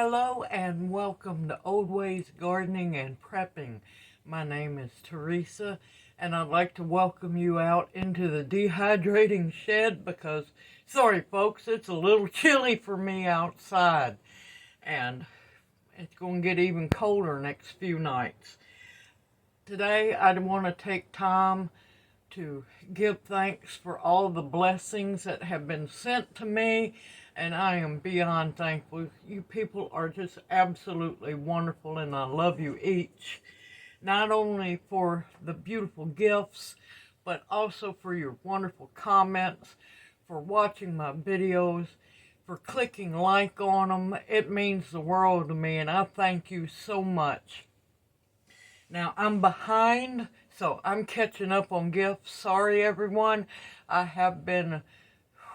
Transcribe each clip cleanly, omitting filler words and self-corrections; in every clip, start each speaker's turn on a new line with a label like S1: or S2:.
S1: Hello and welcome to Old Ways Gardening and Prepping. My name is Teresa and I'd like to welcome you out into the dehydrating shed because, sorry folks, it's a little chilly for me outside and it's going to get even colder next few nights. Today I want to take time to give thanks for all the blessings that have been sent to me, and I am beyond thankful. You people are just absolutely wonderful, and I love you each. Not only for the beautiful gifts, but also for your wonderful comments, for watching my videos, for clicking like on them. It means the world to me, and I thank you so much. Now, I'm behind, so I'm catching up on gifts. Sorry, everyone. I have been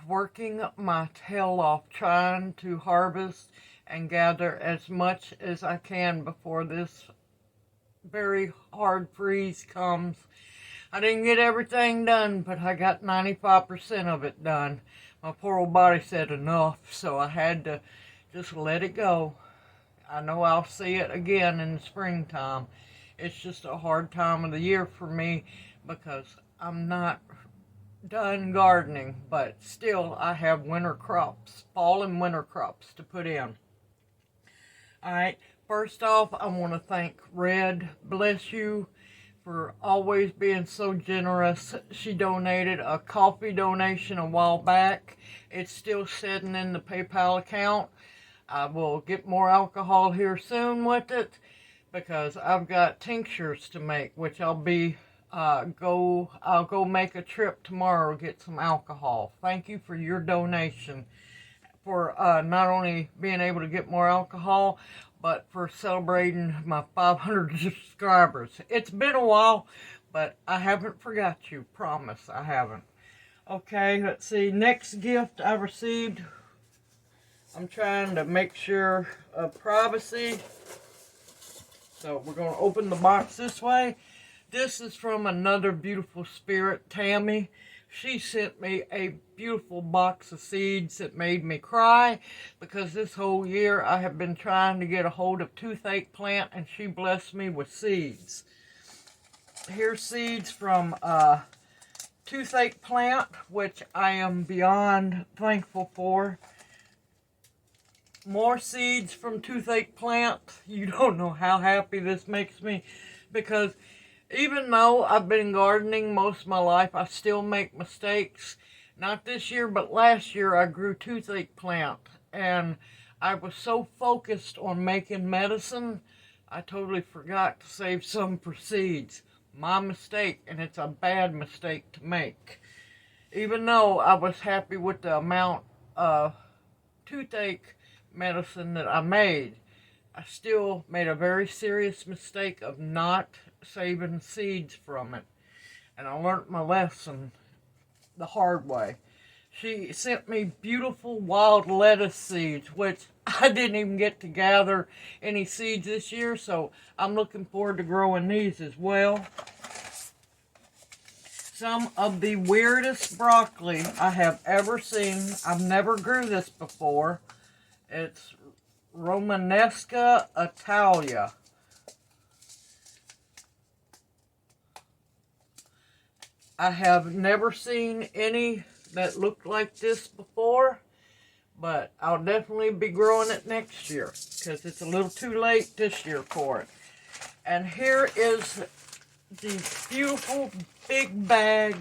S1: working my tail off trying to harvest and gather as much as I can before this very hard freeze comes. I didn't get everything done, but I got 95% of it done. My poor old body said enough, so I had to just let it go. I know I'll see it again in the springtime. It's just a hard time of the year for me because I'm not done gardening, but still I have winter crops, fall and winter crops to put in. Alright, first off, I want to thank Red, bless you, for always being so generous. She donated a coffee donation a while back. It's still sitting in the PayPal account. I will get more alcohol here soon with it, because I've got tinctures to make, which I'll go make a trip tomorrow to get some alcohol. Thank you for your donation, for not only being able to get more alcohol, but for celebrating my 500 subscribers. It's been a while, but I haven't forgot you, promise I haven't. Okay, let's see, next gift I received, I'm trying to make sure of privacy. So we're going to open the box this way. This is from another beautiful spirit, Tammy. She sent me a beautiful box of seeds that made me cry, because this whole year I have been trying to get a hold of toothache plant, and she blessed me with seeds. Here's seeds from toothache plant, which I am beyond thankful for. More seeds from toothache plant. You don't know how happy this makes me, because even though I've been gardening most of my life, I still make mistakes. Not this year, but last year I grew toothache plant, and I was so focused on making medicine, I totally forgot to save some for seeds. My mistake, and it's a bad mistake to make. Even though I was happy with the amount of toothache medicine that I made, I still made a very serious mistake of not saving seeds from it, and I learned my lesson the hard way. She sent me beautiful wild lettuce seeds, which I didn't even get to gather any seeds this year, so I'm looking forward to growing these as well. Some of the weirdest broccoli I have ever seen. I've never grew this before. It's Romanesca Italia. I have never seen any that looked like this before, but I'll definitely be growing it next year, because it's a little too late this year for it. And here is the beautiful big bag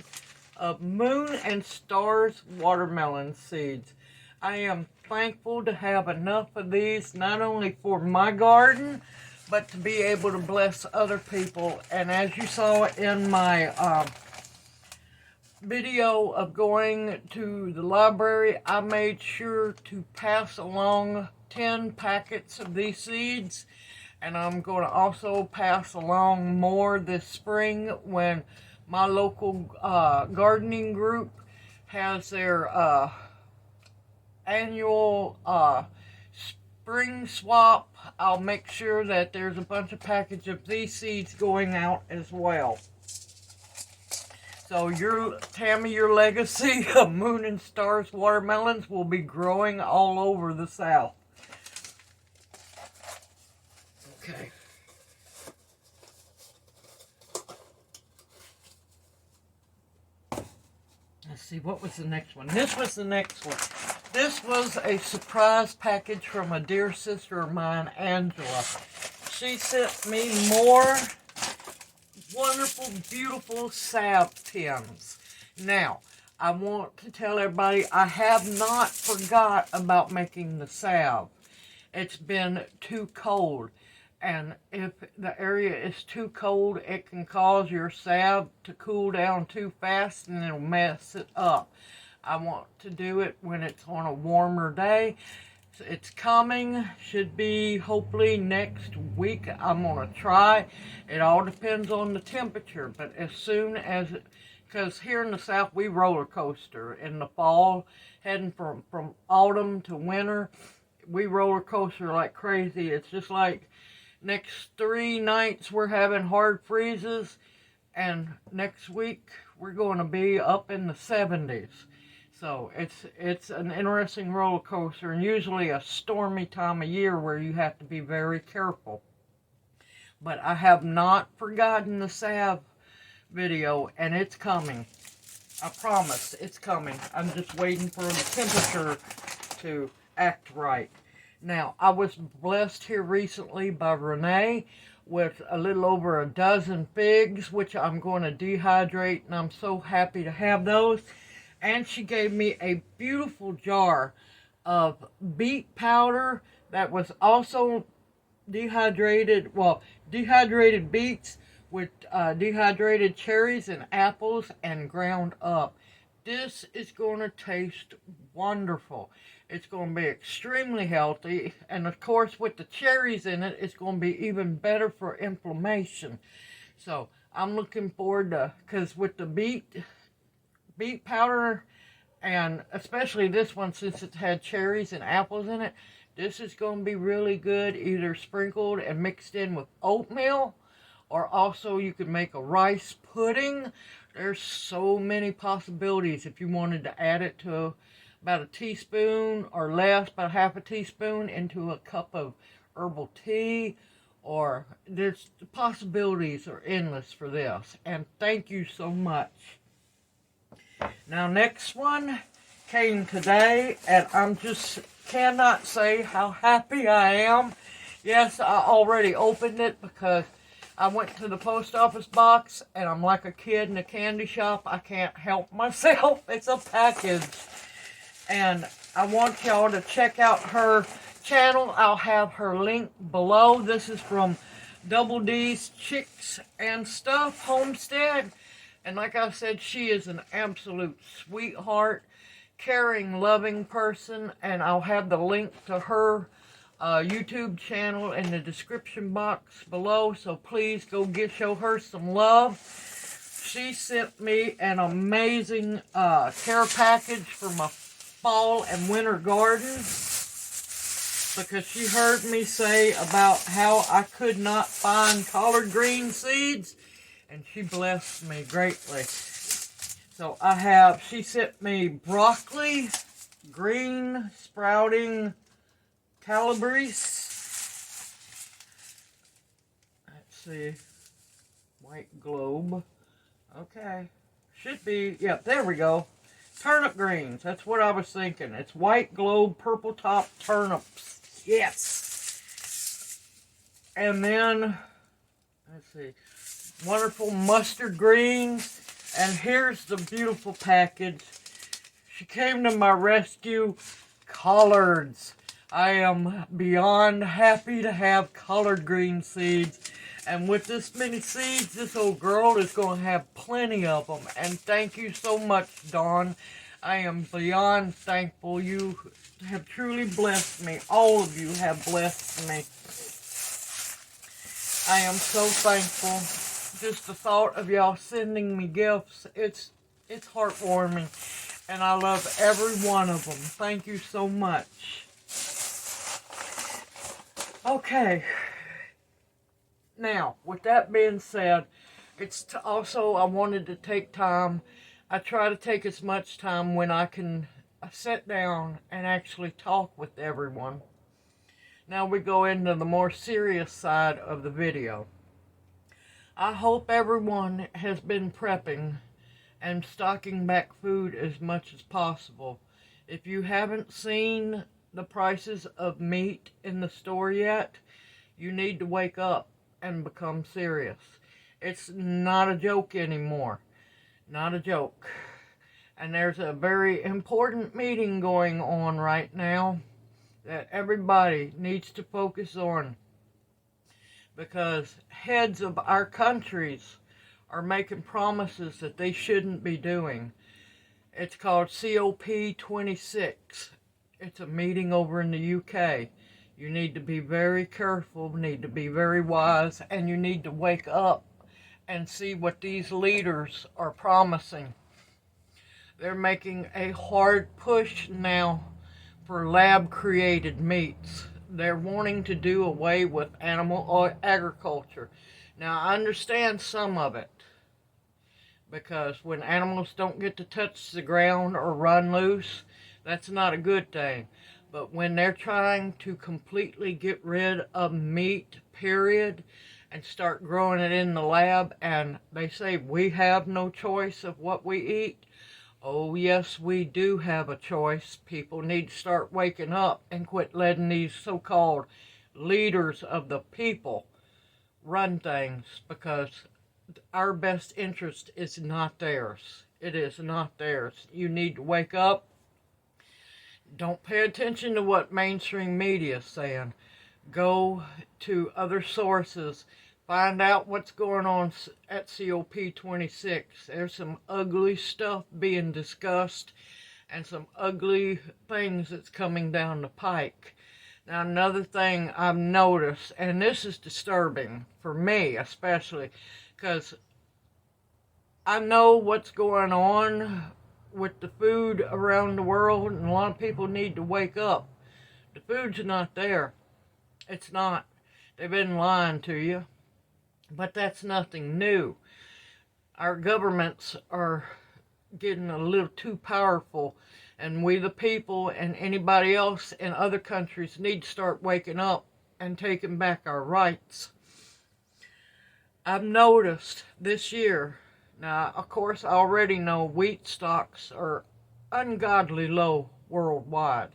S1: of Moon and Stars watermelon seeds. I am thankful to have enough of these, not only for my garden, but to be able to bless other people. And as you saw in my video of going to the library, I made sure to pass along 10 packets of these seeds, and I'm going to also pass along more this spring when my local gardening group has their annual spring swap. I'll make sure that there's a bunch of packages of these seeds going out as well. So Tammy, your legacy of Moon and Stars watermelons will be growing all over the South. Okay. Let's see, what was the next one? This was the next one. This was a surprise package from a dear sister of mine, Angela. She sent me more wonderful, beautiful salve tins. Now, I want to tell everybody I have not forgot about making the salve. It's been too cold. And if the area is too cold, it can cause your salve to cool down too fast and it'll mess it up. I want to do it when it's on a warmer day. It's coming, should be hopefully next week. I'm going to try. It all depends on the temperature, but as soon as, because here in the South we roller coaster in the fall, heading from autumn to winter, we roller coaster like crazy. It's just like next 3 nights we're having hard freezes, and next week we're going to be up in the 70s. So it's an interesting roller coaster, and usually a stormy time of year where you have to be very careful. But I have not forgotten the salve video, and it's coming. I promise it's coming. I'm just waiting for the temperature to act right. Now, I was blessed here recently by Renee with a little over a dozen figs, which I'm going to dehydrate, and I'm so happy to have those. And she gave me a beautiful jar of beet powder that was also dehydrated, well, dehydrated beets with dehydrated cherries and apples and ground up. This is going to taste wonderful. It's going to be extremely healthy, and of course with the cherries in it, it's going to be even better for inflammation. So I'm looking forward to, because with the beet powder, and especially this one, since it had cherries and apples in it, this is going to be really good, either sprinkled and mixed in with oatmeal, or also you could make a rice pudding. There's so many possibilities if you wanted to add it to about a teaspoon or less, about half a teaspoon, into a cup of herbal tea, or the possibilities are endless for this. And thank you so much. Now, next one came today, and I'm just cannot say how happy I am. Yes, I already opened it because I went to the post office box, and I'm like a kid in a candy shop. I can't help myself. It's a package. And I want y'all to check out her channel. I'll have her link below. This is from Double D's Chicks and Stuff Homestead. And like I said, she is an absolute sweetheart, caring, loving person. And I'll have the link to her YouTube channel in the description box below. So please go show her some love. She sent me an amazing care package for my fall and winter garden, because she heard me say about how I could not find collard green seeds. And she blessed me greatly. So she sent me broccoli, green sprouting calabrese. Let's see. White globe. Okay. Should be, yep, there we go. Turnip greens. That's what I was thinking. It's white globe, purple top turnips. Yes. And then, let's see. Wonderful mustard greens. And here's the beautiful package. She came to my rescue. Collards. I am beyond happy to have collard green seeds. And with this many seeds, this old girl is going to have plenty of them. And thank you so much, Dawn. I am beyond thankful. You have truly blessed me. All of you have blessed me. I am so thankful. Just the thought of y'all sending me gifts, it's heartwarming. And I love every one of them. Thank you so much. Okay. Now, with that being said, also I wanted to take time. I try to take as much time when I can sit down and actually talk with everyone. Now we go into the more serious side of the video. I hope everyone has been prepping and stocking back food as much as possible. If you haven't seen the prices of meat in the store yet, you need to wake up and become serious. It's not a joke anymore. Not a joke. And there's a very important meeting going on right now that everybody needs to focus on, because heads of our countries are making promises that they shouldn't be doing. It's called COP26. It's a meeting over in the UK. You need to be very careful, need to be very wise, and you need to wake up and see what these leaders are promising. They're making a hard push now for lab-created meats. They're wanting to do away with animal agriculture. Now, I understand some of it, because when animals don't get to touch the ground or run loose, that's not a good thing. But when they're trying to completely get rid of meat, period, and start growing it in the lab, and they say we have no choice of what we eat, oh yes, we do have a choice. People need to start waking up and quit letting these so-called leaders of the people run things, because our best interest is not theirs. It is not theirs. You need to wake up. Don't pay attention to what mainstream media is saying. Go to other sources. Find out what's going on at COP26. There's some ugly stuff being discussed and some ugly things that's coming down the pike. Now, another thing I've noticed, and this is disturbing for me especially, because I know what's going on with the food around the world, and a lot of people need to wake up. The food's not there. It's not. They've been lying to you. But that's nothing new. Our governments are getting a little too powerful, and we the people and anybody else in other countries need to start waking up and taking back our rights. I've noticed this year, now of course I already know wheat stocks are ungodly low worldwide.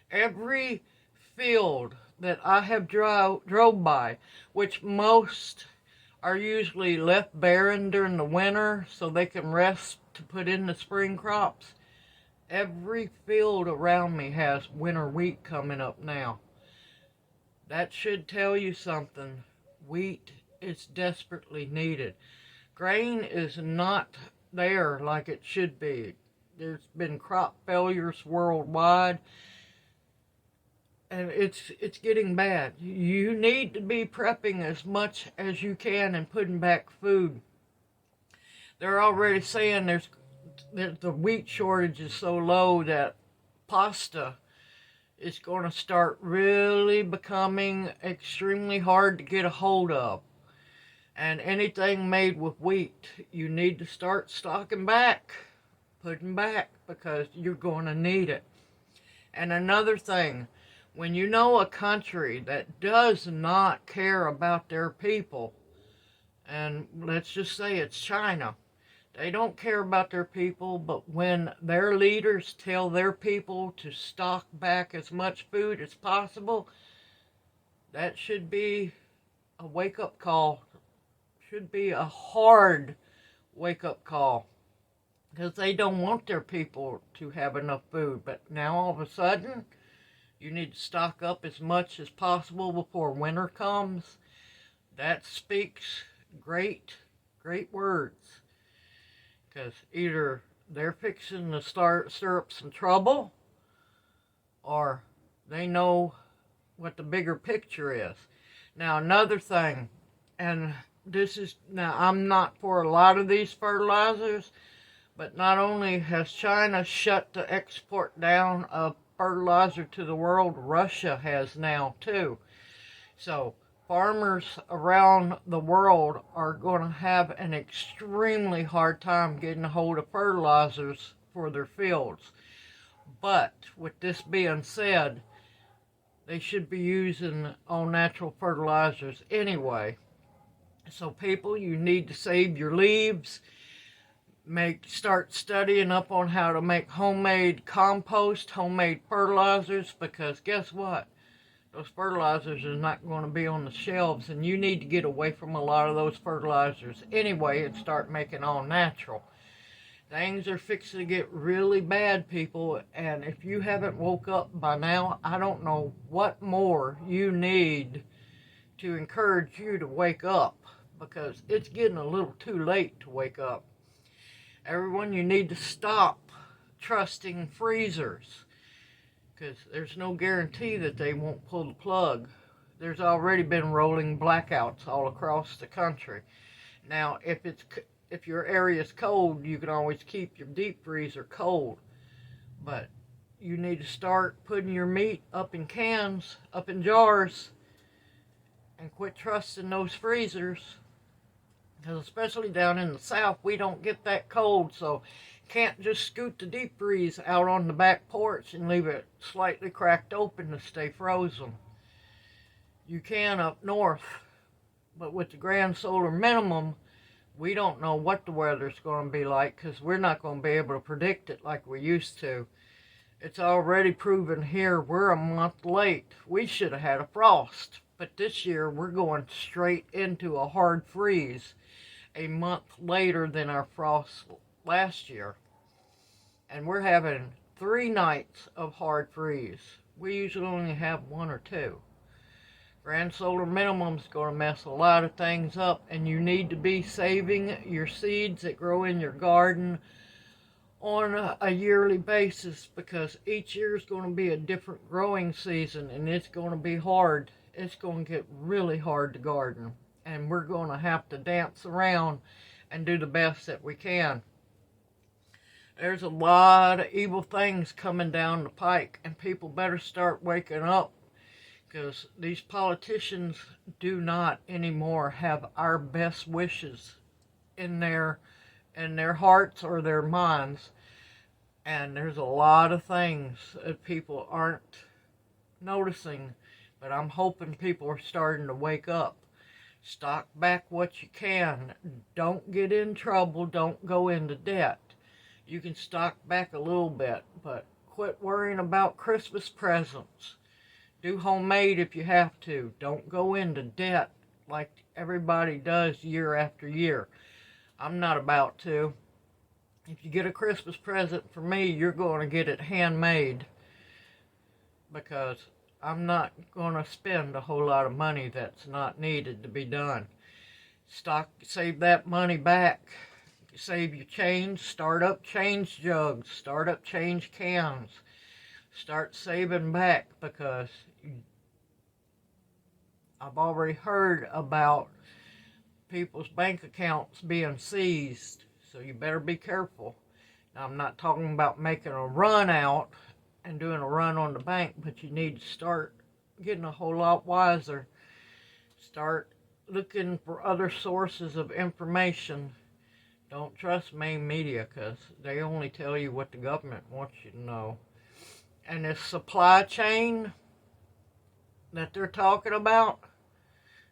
S1: Every field that I have drove by, which most are usually left barren during the winter so they can rest to put in the spring crops. Every field around me has winter wheat coming up now. That should tell you something. Wheat is desperately needed. Grain is not there like it should be. There's been crop failures worldwide, and it's getting bad. You need to be prepping as much as you can and putting back food. They're already saying the wheat shortage is so low that pasta is going to start really becoming extremely hard to get a hold of. And anything made with wheat, you need to start stocking back, putting back, because you're going to need it. And another thing, when you know a country that does not care about their people, and let's just say it's China, they don't care about their people, but when their leaders tell their people to stock back as much food as possible, that should be a wake-up call. Should be a hard wake-up call, because they don't want their people to have enough food. But now all of a sudden, you need to stock up as much as possible before winter comes. That speaks great words. Because either they're fixing to stir up some trouble, or they know what the bigger picture is. Now, another thing, and now I'm not for a lot of these fertilizers, but not only has China shut the export down of fertilizer to the world, Russia has now too. So farmers around the world are going to have an extremely hard time getting a hold of fertilizers for their fields. But with this being said, they should be using all natural fertilizers anyway. So people, you need to save your leaves. Start studying up on how to make homemade compost, homemade fertilizers, because guess what? Those fertilizers are not going to be on the shelves, and you need to get away from a lot of those fertilizers anyway and start making all natural. Things are fixing to get really bad, people, and if you haven't woke up by now, I don't know what more you need to encourage you to wake up, because it's getting a little too late to wake up. Everyone, you need to stop trusting freezers, because there's no guarantee that they won't pull the plug. There's already been rolling blackouts all across the country. Now, if your area's cold, you can always keep your deep freezer cold, but you need to start putting your meat up in cans, up in jars, and quit trusting those freezers. Because especially down in the south, we don't get that cold, so can't just scoot the deep freeze out on the back porch and leave it slightly cracked open to stay frozen. You can up north, but with the grand solar minimum, we don't know what the weather's going to be like, because we're not going to be able to predict it like we used to. It's already proven here we're a month late. We should have had a frost, but this year we're going straight into a hard freeze a month later than our frost last year. And we're having 3 nights of hard freeze. We usually only have 1 or 2. Grand solar minimum is going to mess a lot of things up, and you need to be saving your seeds that grow in your garden on a yearly basis, because each year is going to be a different growing season, and it's going to be hard. It's going to get really hard to garden, and we're going to have to dance around and do the best that we can. There's a lot of evil things coming down the pike, and people better start waking up, because these politicians do not anymore have our best wishes in their hearts or their minds. And there's a lot of things that people aren't noticing, but I'm hoping people are starting to wake up. Stock back what you can. Don't get in trouble. Don't go into debt. You can stock back a little bit, but quit worrying about Christmas presents. Do homemade if you have to. Don't go into debt like everybody does year after year. I'm not about to. If you get a Christmas present for me, you're going to get it handmade, because I'm not going to spend a whole lot of money that's not needed to be done. Save that money back. Save your change. Start up change jugs. Start up change cans. Start saving back, because I've already heard about people's bank accounts being seized, so you better be careful. Now, I'm not talking about making a run out and doing a run on the bank, but you need to start getting a whole lot wiser. Start looking for other sources of information. Don't trust main media, because they only tell you what the government wants you to know. And this supply chain that they're talking about,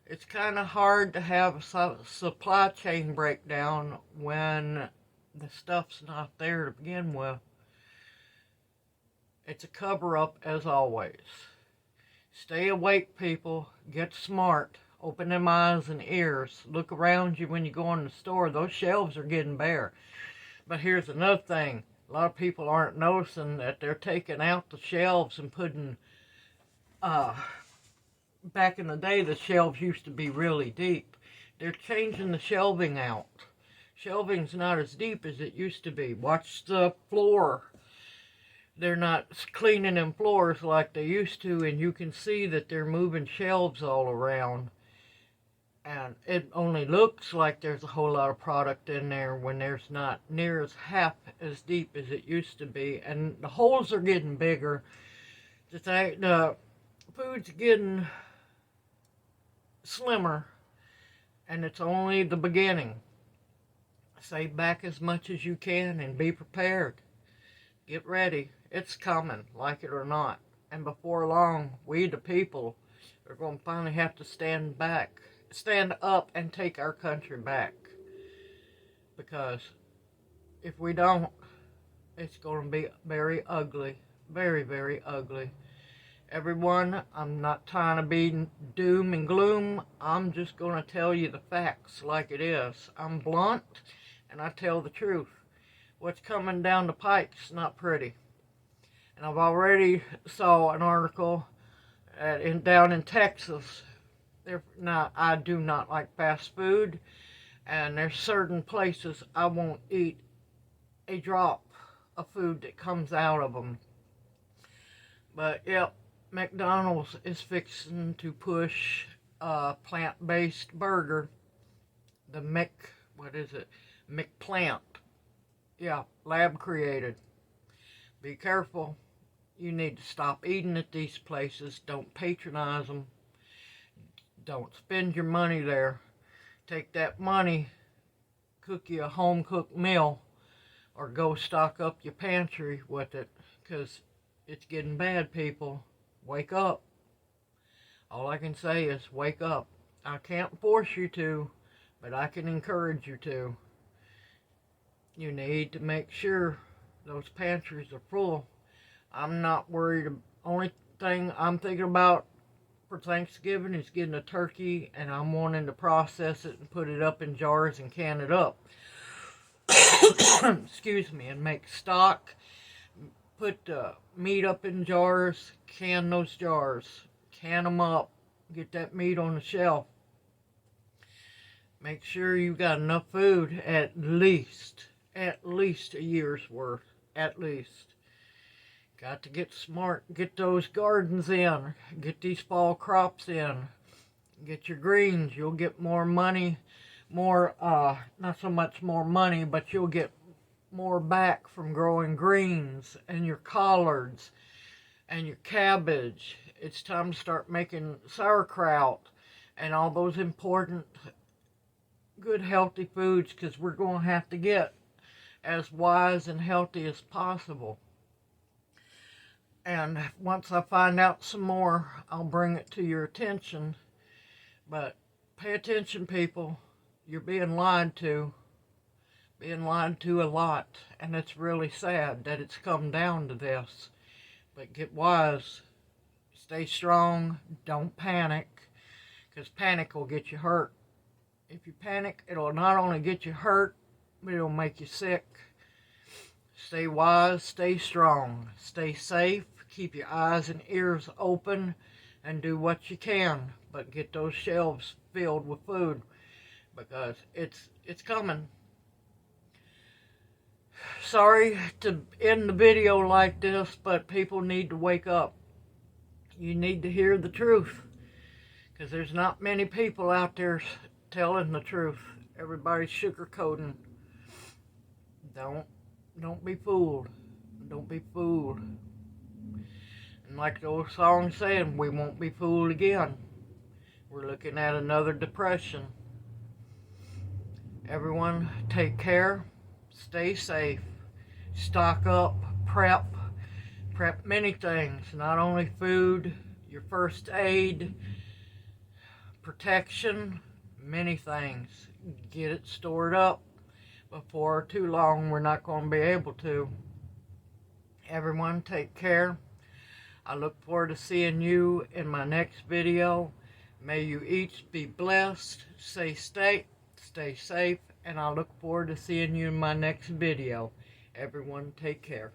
S1: it's kind of hard to have a supply chain breakdown when the stuff's not there to begin with. It's a cover-up as always. Stay awake, people. Get smart. Open them eyes and ears. Look around you when you go in the store. Those shelves are getting bare. But here's another thing. A lot of people aren't noticing that they're taking out the shelves and putting, back in the day, the shelves used to be really deep. They're changing the shelving out. Shelving's not as deep as it used to be. Watch the floor. They're not cleaning them floors like they used to, and you can see that they're moving shelves all around. And it only looks like there's a whole lot of product in there when there's not near as half as deep as it used to be. And the holes are getting bigger. The food's getting slimmer, and it's only the beginning. Save back as much as you can and be prepared. Get ready. It's coming, like it or not. And before long, we the people are going to finally have to stand up and take our country back. Because if we don't, it's going to be very ugly. Very, very ugly. Everyone, I'm not trying to be doom and gloom. I'm just going to tell you the facts like it is. I'm blunt, and I tell the truth. What's coming down the pike's not pretty. And I've already saw an article down in Texas. Now, I do not like fast food, and there's certain places I won't eat a drop of food that comes out of them. But, yep, McDonald's is fixing to push a plant-based burger. The McPlant. Yeah, lab created. Be careful. You need to stop eating at these places. Don't patronize them. Don't spend your money there. Take that money, cook you a home-cooked meal, or go stock up your pantry with it, because it's getting bad, people. Wake up. All I can say is wake up. I can't force you to, but I can encourage you to. You need to make sure those pantries are full. I'm not worried. Only thing I'm thinking about for Thanksgiving is getting a turkey, and I'm wanting to process it and put it up in jars and can it up. Excuse me, and make stock. Put the meat up in jars, can those jars, can them up, get that meat on the shelf. Make sure you got enough food, at least a year's worth, at least. Got to get smart, get those gardens in, get these fall crops in, get your greens. You'll get more money, not so much more money, but you'll get more back from growing greens and your collards and your cabbage. It's time to start making sauerkraut and all those important, good, healthy foods, because we're going to have to get as wise and healthy as possible. And once I find out some more, I'll bring it to your attention. But pay attention, people. You're being lied to. Being lied to a lot. And it's really sad that it's come down to this. But get wise. Stay strong. Don't panic. Because panic will get you hurt. If you panic, it'll not only get you hurt, but it'll make you sick. Stay wise, stay strong, stay safe, keep your eyes and ears open, and do what you can. But get those shelves filled with food, because it's coming. Sorry to end the video like this, but people need to wake up. You need to hear the truth, because there's not many people out there telling the truth. Everybody's sugarcoating. Don't be fooled. Don't be fooled. And like the old song saying, we won't be fooled again. We're looking at another depression. Everyone, take care. Stay safe. Stock up. Prep. Prep many things. Not only food, your first aid, protection, many things. Get it stored up. Before too long, we're not going to be able to. Everyone, take care. I look forward to seeing you in my next video. May you each be blessed. Stay safe, and I look forward to seeing you in my next video. Everyone, take care.